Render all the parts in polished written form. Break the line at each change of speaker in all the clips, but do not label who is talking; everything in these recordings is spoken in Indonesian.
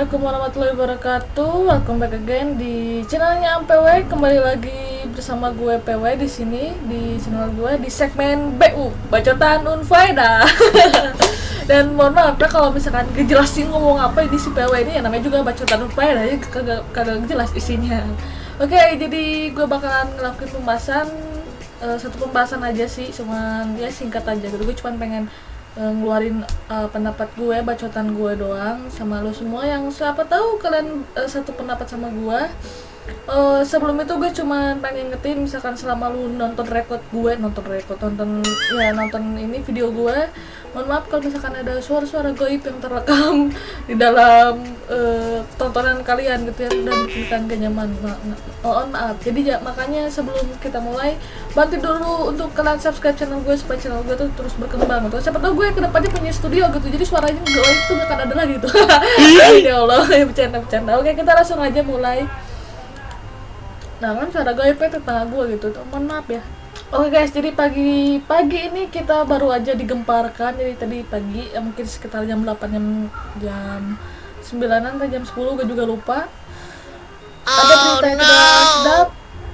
Assalamualaikum warahmatullahi wabarakatuh. Welcome back again di channelnya PW. Kembali lagi bersama gue PW di sini di channel gue di segmen BU Bacotan Unfaedah. Dan mohon maaf ya kalau misalkan gak jelasin ngomong apa ini si PW ini, ya namanya juga Bacotan Unfaedah ya, kagak jelas isinya. Oke, jadi gue bakalan ngelakuin pembahasan satu pembahasan aja sih, cuman ya singkat aja gitu. Gue cuman pengen ngeluarin pendapat gue, bacotan gue doang sama lo semua yang siapa tahu kalian satu pendapat sama gue. Sebelum itu gue cuma pengen ngetin, misalkan selama lu nonton ini video gue, mohon maaf kalau misalkan ada suara-suara gaib yang terekam di dalam tontonan kalian gitu ya, dan bikin gak nyaman, mohon maaf. Jadi ya, makanya sebelum kita mulai, bantu dulu untuk kalian subscribe channel gue supaya channel gue tuh terus berkembang gitu. Siapa tahu gue kedepannya punya studio gitu, jadi suaranya gaib tuh gak akan ada lagi gitu. Ya Allah, bercanda. Oke, kita langsung aja mulai. Nah kan suara gaibnya tetangga gue gitu, mohon maaf ya. Oke guys, jadi pagi ini kita baru aja digemparkan. Jadi tadi pagi ya, mungkin sekitar jam 8, jam 9-an atau jam 10, gue juga lupa. Ada berita yang tidak sedap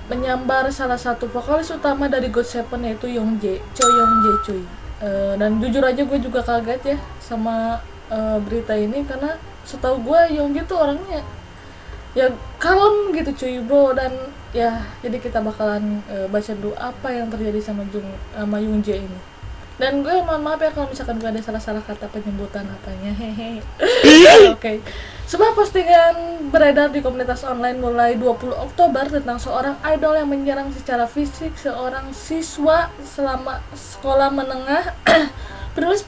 menyambar salah satu vokalis utama dari GOT7, yaitu Youngjae, cuy. Dan jujur aja gue juga kaget ya sama berita ini, karena setahu gue Youngjae tuh orangnya ya kalem gitu cuy bro. Dan ya jadi kita bakalan baca dulu apa yang terjadi sama Youngjae ini. Dan gue mohon maaf ya kalau misalkan gue ada salah-salah kata penyebutan apanya, hehe. Oke. Sebuah postingan beredar di komunitas online mulai 20 Oktober tentang seorang idol yang menyerang secara fisik seorang siswa selama sekolah menengah. Penulis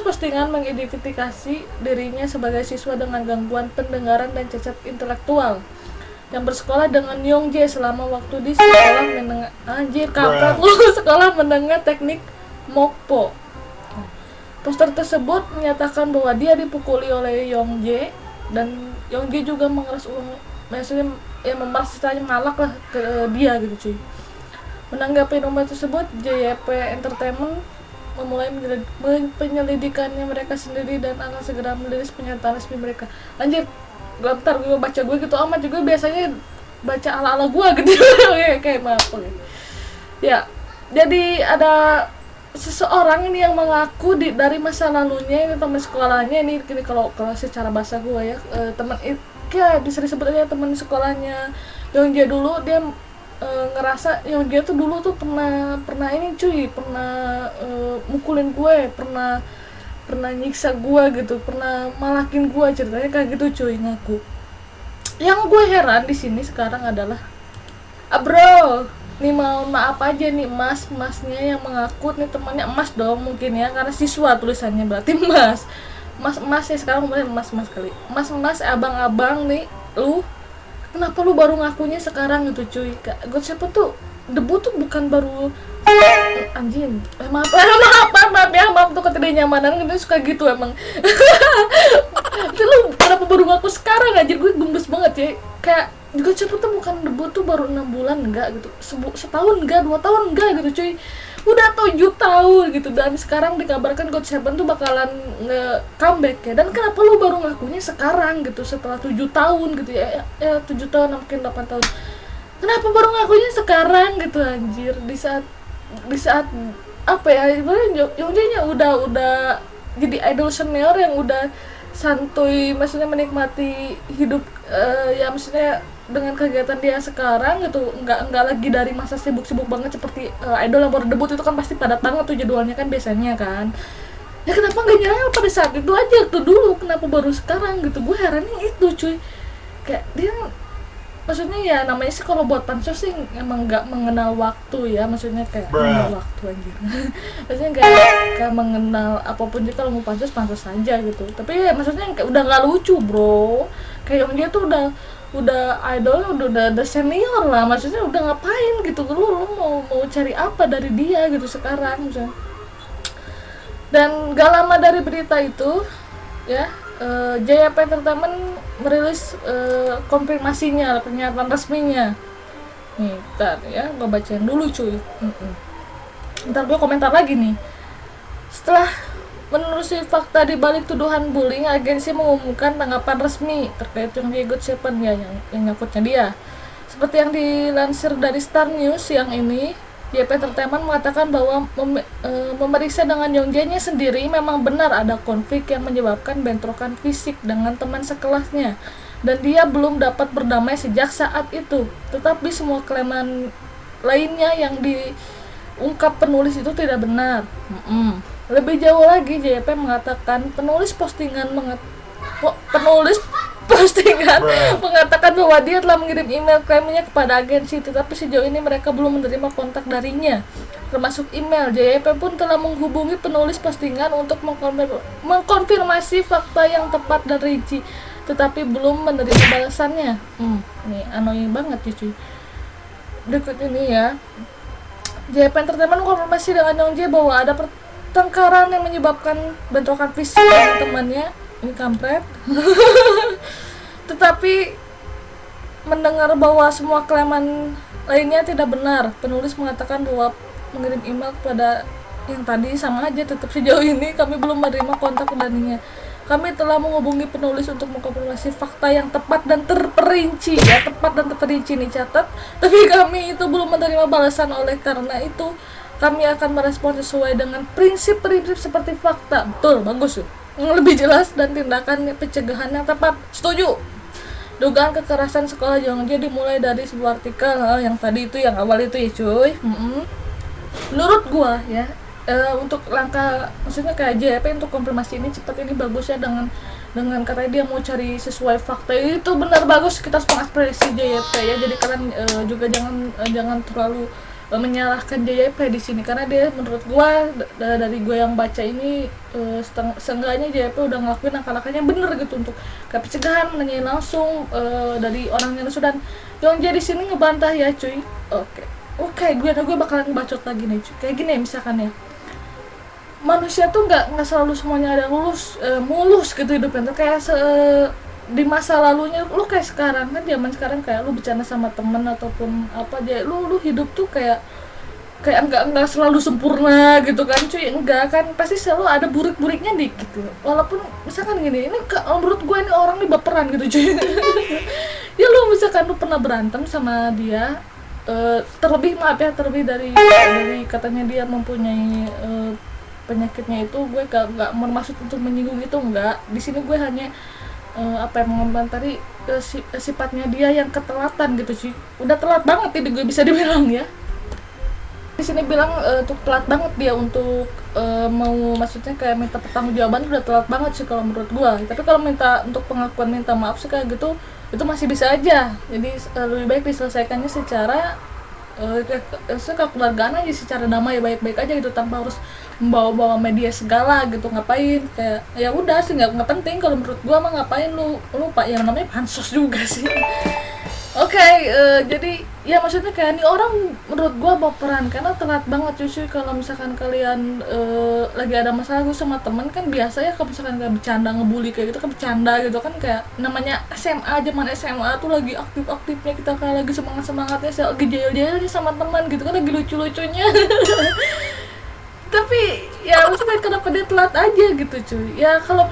postingan mengidentifikasi dirinya sebagai siswa dengan gangguan pendengaran dan cacat intelektual yang bersekolah dengan Youngjae selama waktu di sekolah menengah sekolah menengah teknik Mokpo. Poster tersebut menyatakan bahwa dia dipukuli oleh Youngjae, dan Youngjae juga maksudnya ya memaksa malak lah ke dia gitu cuy. Menanggapi nomor tersebut, JYP Entertainment memulai penyelidikannya mereka sendiri dan akan segera merilis pernyataan resmi mereka. Anjir, bentar gue baca gue gitu amat juga, biasanya baca ala-ala gue gitu. Oke, maaf. Ya, jadi ada seseorang ini yang mengaku dari masa lalunya, ini teman sekolahnya ini kalau secara bahasa gue ya, kayak bisa disebut aja teman sekolahnya Youngjae dulu. Dia ngerasa Youngjae tuh dulu tuh pernah ini cuy, pernah mukulin gue, pernah nyiksa gue gitu, pernah malakin gue, ceritanya kayak gitu cuy, ngaku. Yang gue heran di sini sekarang adalah bro, nih mohon maaf aja nih masnya yang mengaku nih temannya emas dong mungkin ya, karena siswa tulisannya berarti mas ya, sekarang kemudian mas kali, mas abang nih, lu kenapa lu baru ngakunya sekarang gitu cuy. GOT7 tuh debut tuh bukan baru anjing, maaf tuh ketidaknyamanan gitu, suka gitu emang. Lu kenapa baru ngaku sekarang, anjir gue gemes banget ya. Kayak GOT7 tuh bukan debut tuh baru 6 bulan enggak gitu, setahun enggak, 2 tahun enggak gitu cuy, udah 7 tahun gitu. Dan sekarang dikabarkan GOT7 tuh bakalan comeback ya. Dan kenapa lu baru ngakunya sekarang gitu, setelah 7 tahun gitu ya 7 tahun mungkin 8 tahun, kenapa baru ngakunya sekarang gitu anjir, di saat apa ya, Youngjae-nya udah jadi idol senior yang udah santuy, maksudnya menikmati hidup ya maksudnya dengan kegiatan dia sekarang gitu, nggak lagi dari masa sibuk banget seperti idol yang baru debut itu kan pasti padat banget tuh jadwalnya kan biasanya kan. Ya kenapa nggak nyala pada saat itu aja tuh dulu, kenapa baru sekarang gitu, gue herannya itu cuy. Kayak dia maksudnya ya namanya sih kalau buat pansos sih emang nggak mengenal waktu ya, maksudnya kayak mengenal waktu anjir. Maksudnya kayak mengenal apapun juga, kalau mau pansos saja gitu. Tapi ya maksudnya kayak udah nggak lucu bro, kayak dia tuh udah idol, udah senior lah, maksudnya udah ngapain gitu, lu mau cari apa dari dia gitu sekarang misalnya. Dan gak lama dari berita itu ya, JYP Entertainment merilis konfirmasinya, pernyataan resminya. Nih, ntar ya, gue bacain dulu cuy. Ntar gue komentar lagi nih. Setelah Menelusuri fakta di balik tuduhan bullying, agensi mengumumkan tanggapan resmi terkait yang God Seven ya, yang nyangkutnya dia. Seperti yang dilansir dari Star News siang ini, JP Entertainment mengatakan bahwa memeriksa dengan Yongjae-nya sendiri memang benar ada konflik yang menyebabkan bentrokan fisik dengan teman sekelasnya, dan dia belum dapat berdamai sejak saat itu. Tetapi semua klaim lainnya yang diungkap penulis itu tidak benar. Lebih jauh lagi, JP mengatakan penulis postingan mengatakan bahwa dia telah mengirim email klaimnya kepada agensi, tetapi sejauh ini mereka belum menerima kontak darinya. Termasuk email, JP pun telah menghubungi penulis postingan untuk mengkonfirmasi fakta yang tepat dan rinci, tetapi belum menerima balasannya. Ini annoying banget cuy. Berikut ini ya. JP Entertainment konfirmasi dengan Yongjae bahwa ada pertengkaran yang menyebabkan bentrokan fisik dengan temannya. Ini kampret. Tetapi mendengar bahwa semua klaiman lainnya tidak benar. Penulis mengatakan bahwa mengirim email kepada yang tadi sama aja, tetap sejauh ini kami belum menerima kontak darinya. Kami telah menghubungi penulis untuk mengkonfirmasi fakta yang tepat dan terperinci ya, tepat dan terperinci nih catat. Tapi kami itu belum menerima balasan, oleh karena itu kami akan merespon sesuai dengan prinsip-prinsip seperti fakta. Betul, bagus tuh. Yang lebih jelas dan tindakan pencegahan yang tepat. Setuju. Dugaan kekerasan sekolah Yongjae dimulai dari sebuah artikel yang tadi itu, yang awal itu ya cuy. Menurut gua ya, untuk langkah maksudnya kayak JP untuk konfirmasi ini cepat ini bagus ya, dengan katanya dia mau cari sesuai fakta, itu benar bagus. Kita harus mengapresiasi JP ya. Jadi kalian juga jangan terlalu menyalahkan JP di sini, karena dia menurut gua dari gua yang baca ini seenggaknya JP udah ngelakuin langkah-langkahnya bener gitu untuk kayak pencegahan, nanyain langsung dari orang yang sudah Yongjae di sini ngebantah ya cuy. Oke, gue bakalan bacot lagi nih cuy. Kayak gini ya, misalkan ya, manusia tuh nggak selalu semuanya ada mulus gitu hidupnya tuh, kayak di masa lalunya lu kayak sekarang kan, zaman sekarang kayak lu bercanda sama temen ataupun apa aja, lu hidup tuh kayak enggak selalu sempurna gitu kan cuy, enggak kan, pasti selalu ada burik-buriknya dikit gitu. Walaupun misalkan gini, ini menurut gue ini orang nih baperan gitu cuy. Ya lu misalkan lu pernah berantem sama dia, terlebih dari katanya dia mempunyai penyakitnya itu, gue gak bermaksud untuk menyinggung itu, enggak. Di sini gue hanya mengomentari sifatnya dia yang ketelatan gitu sih. Udah telat banget ini gue bisa dibilang ya. Di sini bilang untuk telat banget dia untuk maksudnya kayak minta pertanggungjawaban, udah telat banget sih kalau menurut gue. Tapi kalau minta untuk pengakuan, minta maaf sih kayak gitu, itu masih bisa aja. Jadi lebih baik diselesaikannya secara kekeluargaan aja, secara damai, baik-baik aja gitu, tanpa harus membawa media segala gitu. Ngapain, kayak ya udah sih, nggak penting kalau menurut gua mah. Ngapain lu pak, yang namanya pansos juga sih. Oke, jadi ya maksudnya kayak ini orang menurut gua baperan karena telat banget cuy. Kalau misalkan kalian lagi ada masalah gue sama temen kan, biasa ya kalau misalkan kayak bercanda ngebully kayak gitu kan, bercanda gitu kan, kayak namanya SMA, zaman SMA tuh lagi aktif-aktifnya kita, kayak lagi semangat-semangatnya, lagi jahil-jahilnya sama teman gitu kan, lagi lucu-lucunya. Tapi ya maksudnya kenapa dia telat aja gitu cuy. Ya kalau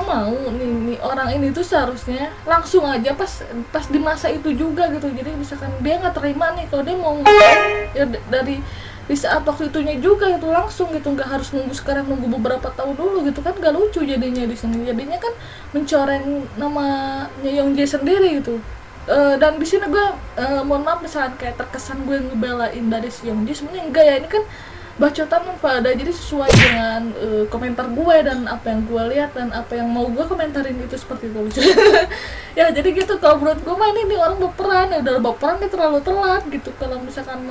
mau nih orang ini tuh seharusnya langsung aja pas di masa itu juga gitu. Jadi misalkan dia nggak terima nih, kalau dia mau ya dari di saat waktu itunya juga gitu, langsung gitu, nggak harus nunggu beberapa tahun dulu gitu kan, nggak lucu jadinya di sini. Jadinya kan mencoreng namanya Yongjae sendiri gitu. Dan di sini gue mohon maaf misalkan kayak terkesan gue ngebelain dari si Yongjae, sebenarnya enggak ya, ini kan bacotan pada, jadi sesuai dengan komentar gue dan apa yang gue lihat dan apa yang mau gue komentarin itu, seperti itu. Ya jadi gitu, kalau menurut gue mah ini orang baperan, ya udah baperan dia terlalu telat gitu. Kalau misalkan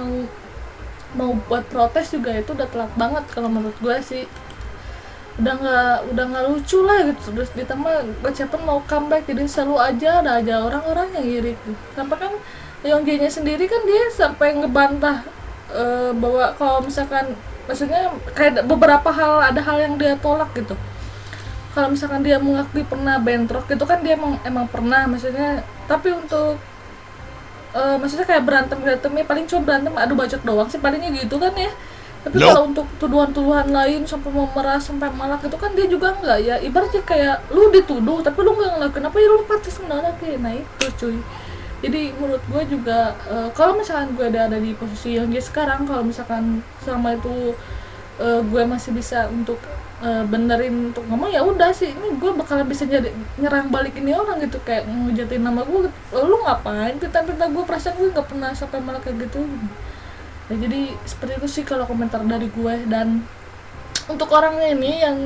mau buat protes juga itu udah telat banget kalau menurut gue sih. Udah nggak lucu lah gitu. Terus ditambah Gocepen mau comeback, jadi selalu aja ada aja orang-orang yang iri gitu. Sampai kan Yongjae-nya sendiri kan dia sampai ngebantah bahwa kalau misalkan maksudnya kayak beberapa ada hal yang dia tolak gitu. Kalau misalkan dia mengakui pernah bentrok gitu kan, dia emang pernah maksudnya, tapi untuk maksudnya kayak berantemnya paling cuma berantem adu bacot doang sih palingnya gitu kan ya. Tapi kalau untuk tuduhan-tuduhan lain sampai memerah sampai malak itu kan dia juga enggak ya, ibaratnya kayak lu dituduh tapi lu nggak ngelakuin apa ya, lu pasti sebenarnya kayak. Nah itu cuy, jadi menurut gue juga kalau misalkan gue ada di posisi yang dia sekarang, kalau misalkan selama itu gue masih bisa untuk benerin untuk ngomong, ya udah sih, ini gue bakalan bisa jadi nyerang balik ini orang gitu, kayak ngejatin nama gue gitu. Lu ngapain pita-pita gue, perasaan gue nggak pernah sampai malah kayak gitu. Nah, jadi seperti itu sih kalau komentar dari gue. Dan untuk orang ini yang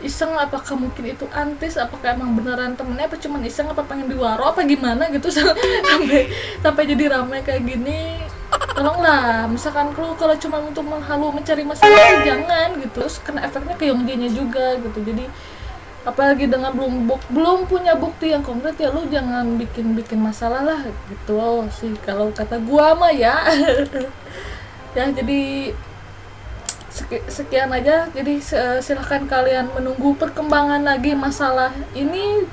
iseng, apakah mungkin itu antis, apakah emang beneran temennya, apa cuman iseng, apa pengen diwaro, apa gimana gitu sampai jadi ramai kayak gini. Tolonglah, misalkan kalau cuma untuk menghalu mencari masalah sih jangan gitu, terus kena efeknya ke Yongjinya juga gitu. Jadi apalagi dengan belum punya bukti yang konkret, ya lu jangan bikin masalah lah gitu sih kalau kata gua mah ya. Ya jadi sekian aja. Jadi silahkan kalian menunggu perkembangan lagi masalah ini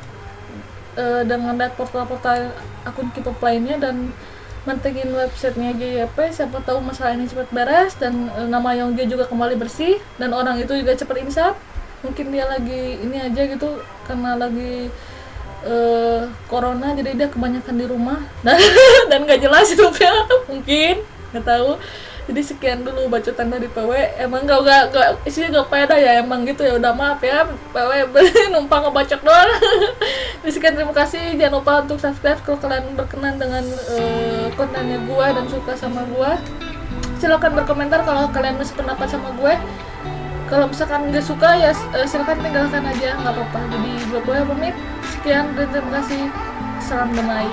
dengan lihat portal-portal akun K-pop lainnya, dan mantengin websitenya JYP, siapa tahu masalah ini cepat beres dan nama Yonggi juga kembali bersih dan orang itu juga cepat insaf. Mungkin dia lagi ini aja gitu karena lagi corona, jadi dia kebanyakan di rumah dan nggak jelas hidupnya mungkin, nggak tahu. Jadi sekian dulu bacotan dari PW. Emang gak isinya gak peda ya, emang gitu ya, udah maaf ya PW numpang ngebacok doang. Jadi sekian, terima kasih, jangan lupa untuk subscribe kalau kalian berkenan dengan kontennya gue dan suka sama gue. Silakan berkomentar kalau kalian masih pendapat sama gue. Kalau misalkan gak suka ya silakan tinggalkan aja, nggak apa-apa. Jadi gue pamit, sekian dan terima kasih, salam damai.